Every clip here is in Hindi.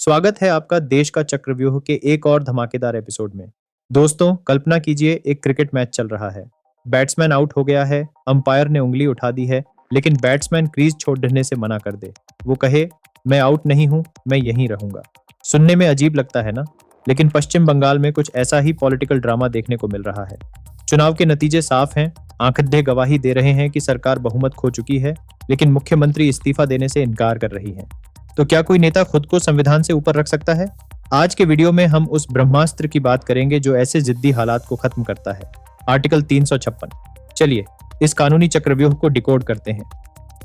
स्वागत है आपका देश का चक्रव्यूह के एक और धमाकेदार एपिसोड में। दोस्तों, कल्पना कीजिए एक क्रिकेट मैच चल रहा है। बैट्समैन आउट हो गया है, अंपायर ने उंगली उठा दी है, लेकिन बैट्समैन क्रीज छोड़ने से मना कर दे। वो कहे, मैं आउट नहीं हूं, मैं यहीं रहूंगा। सुनने में अजीब लगता है ना? लेकिन पश्चिम बंगाल में कुछ ऐसा ही पॉलिटिकल ड्रामा देखने को मिल रहा है। चुनाव के नतीजे साफ हैं, आंखों गवाही दे रहे हैं कि सरकार बहुमत खो चुकी है, लेकिन मुख्यमंत्री इस्तीफा देने से इनकार कर रही है। तो क्या कोई नेता खुद को संविधान से ऊपर रख सकता है? आज के वीडियो में हम उस ब्रह्मास्त्र की बात करेंगे जो ऐसे जिद्दी हालात को खत्म करता है, आर्टिकल 356। चलिए इस कानूनी चक्रव्यूह को डिकोड करते हैं।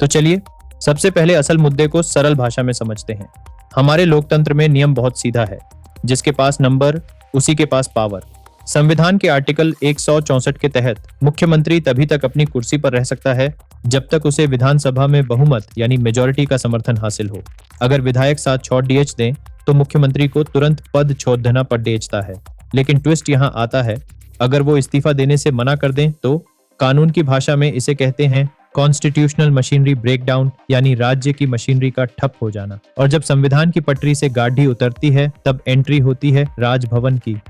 तो चलिए सबसे पहले असल मुद्दे को सरल भाषा में समझते हैं। हमारे लोकतंत्र में नियम बहुत सीधा है, जिसके पास नंबर उसी के पास पावर। संविधान के आर्टिकल 164 के तहत मुख्यमंत्री तभी तक अपनी कुर्सी पर रह सकता है जब तक उसे विधानसभा में बहुमत यानी मेजॉरिटी का समर्थन हासिल हो। अगर विधायक साथ छोड़ डीएच दें तो मुख्यमंत्री को तुरंत पद छोड़ देना पड़ डेचता है। लेकिन ट्विस्ट यहाँ आता है, अगर वो इस्तीफा देने से मना कर दें तो कानून की भाषा में इसे कहते हैं कॉन्स्टिट्यूशनल मशीनरी ब्रेकडाउन, यानी राज्य की मशीनरी का ठप हो जाना। और जब संविधान की पटरी से गाड़ी उतरती है तब एंट्री होती है राजभवन की।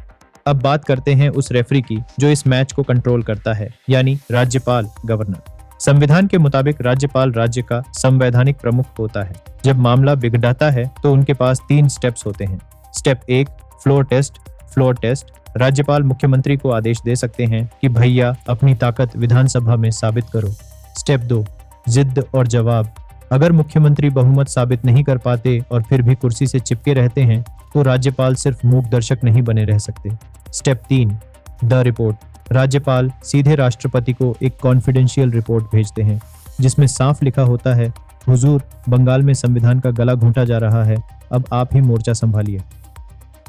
अब बात करते हैं उस रेफरी की जो इस मैच को कंट्रोल करता है, यानी राज्यपाल, गवर्नर। संविधान के मुताबिक राज्यपाल राज्य का संवैधानिक प्रमुख होता है। जब मामला बिगड़ता है तो उनके पास 3 स्टेप्स होते हैं। Step 1 floor test. Floor test, राज्यपाल मुख्यमंत्री को आदेश दे सकते हैं कि भैया अपनी ताकत विधानसभा में साबित करो। स्टेप 2 जिद और जवाब। अगर मुख्यमंत्री बहुमत साबित नहीं कर पाते और फिर भी कुर्सी से चिपके रहते हैं तो राज्यपाल सिर्फ मूक दर्शक नहीं बने रह सकते। Step 3 the report. राज्यपाल सीधे राष्ट्रपति को एक कॉन्फिडेंशियल रिपोर्ट भेजते हैं जिसमें साफ लिखा होता है, हुजूर, बंगाल में संविधान का गला घोंटा जा रहा है, अब आप ही मोर्चा संभालिए।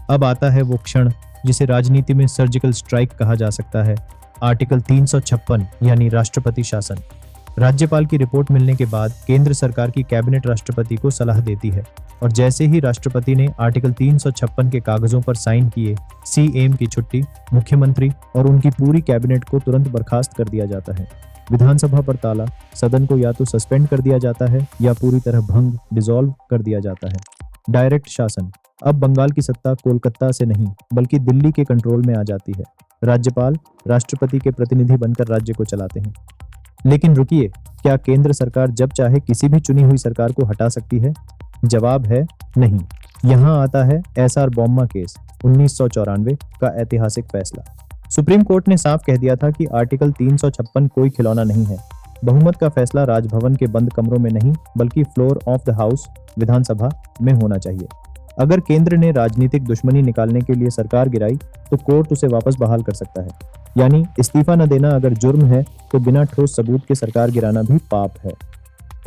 अब आता है वो क्षण जिसे राजनीति में सर्जिकल स्ट्राइक कहा जा सकता है, आर्टिकल 356 यानी राष्ट्रपति शासन। राज्यपाल की रिपोर्ट मिलने के बाद केंद्र सरकार की कैबिनेट राष्ट्रपति को सलाह देती है और जैसे ही राष्ट्रपति ने आर्टिकल 356 के कागजों पर साइन किए, सीएम की छुट्टी, मुख्यमंत्री और उनकी पूरी कैबिनेट को तुरंत बर्खास्त कर दिया जाता है। विधानसभा पर ताला, सदन को या तो सस्पेंड कर दिया जाता है या पूरी तरह भंग, डिसॉल्व कर दिया जाता है। डायरेक्ट शासन। अब बंगाल की सत्ता कोलकाता से नहीं बल्कि दिल्ली के कंट्रोल में आ जाती है। राज्यपाल राष्ट्रपति के प्रतिनिधि बनकर राज्य को चलाते हैं। लेकिन रुकिए, क्या केंद्र सरकार जब चाहे किसी भी चुनी हुई सरकार को हटा सकती है? जवाब है नहीं। यहाँ आता है एसआर बोम्मा केस 1994 का ऐतिहासिक फैसला। सुप्रीम कोर्ट ने साफ कह दिया था कि आर्टिकल 356 कोई खिलौना नहीं है। बहुमत का फैसला राजभवन के बंद कमरों में नहीं बल्कि फ्लोर ऑफ द हाउस, विधानसभा में होना चाहिए। अगर केंद्र ने राजनीतिक दुश्मनी निकालने के लिए सरकार गिराई तो कोर्ट उसे वापस बहाल कर सकता है। यानी इस्तीफा न देना अगर जुर्म है तो बिना ठोस सबूत के सरकार गिराना भी पाप है।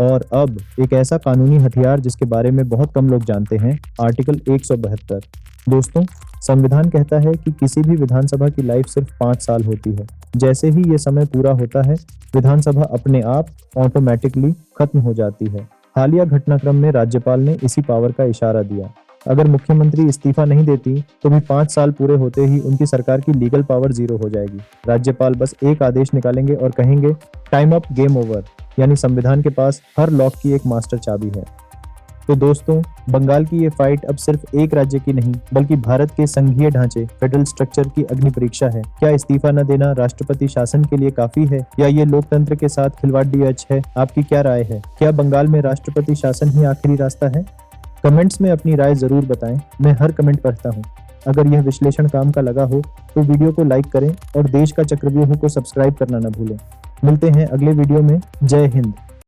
और अब एक ऐसा कानूनी हथियार जिसके बारे में बहुत कम लोग जानते हैं, आर्टिकल 172। दोस्तों, संविधान कहता है कि किसी भी विधानसभा की लाइफ सिर्फ 5 साल होती है। जैसे ही ये समय पूरा होता है, विधानसभा अपने आप ऑटोमेटिकली खत्म हो जाती है। हालिया घटनाक्रम में राज्यपाल ने इसी पावर का इशारा दिया। अगर मुख्यमंत्री इस्तीफा नहीं देती तो भी 5 साल पूरे होते ही उनकी सरकार की लीगल पावर 0 हो जाएगी। राज्यपाल बस एक आदेश निकालेंगे और कहेंगे टाइम अप, गेम ओवर। यानी संविधान के पास हर लॉक की एक मास्टर चाबी है। तो दोस्तों, बंगाल की ये फाइट अब सिर्फ एक राज्य की नहीं बल्कि भारत के संघीय ढांचे, फेडरल स्ट्रक्चर की अग्नि परीक्षा है। क्या इस्तीफा न देना राष्ट्रपति शासन के लिए काफी है या ये लोकतंत्र के साथ खिलवाड़ है? आपकी क्या राय है? क्या बंगाल में राष्ट्रपति शासन ही आखिरी रास्ता है? कमेंट्स में अपनी राय जरूर बताएं, मैं हर कमेंट पढ़ता हूं। अगर यह विश्लेषण काम का लगा हो तो वीडियो को लाइक करें और देश का चक्रव्यूह को सब्सक्राइब करना न भूलें। मिलते हैं अगले वीडियो में। जय हिंद।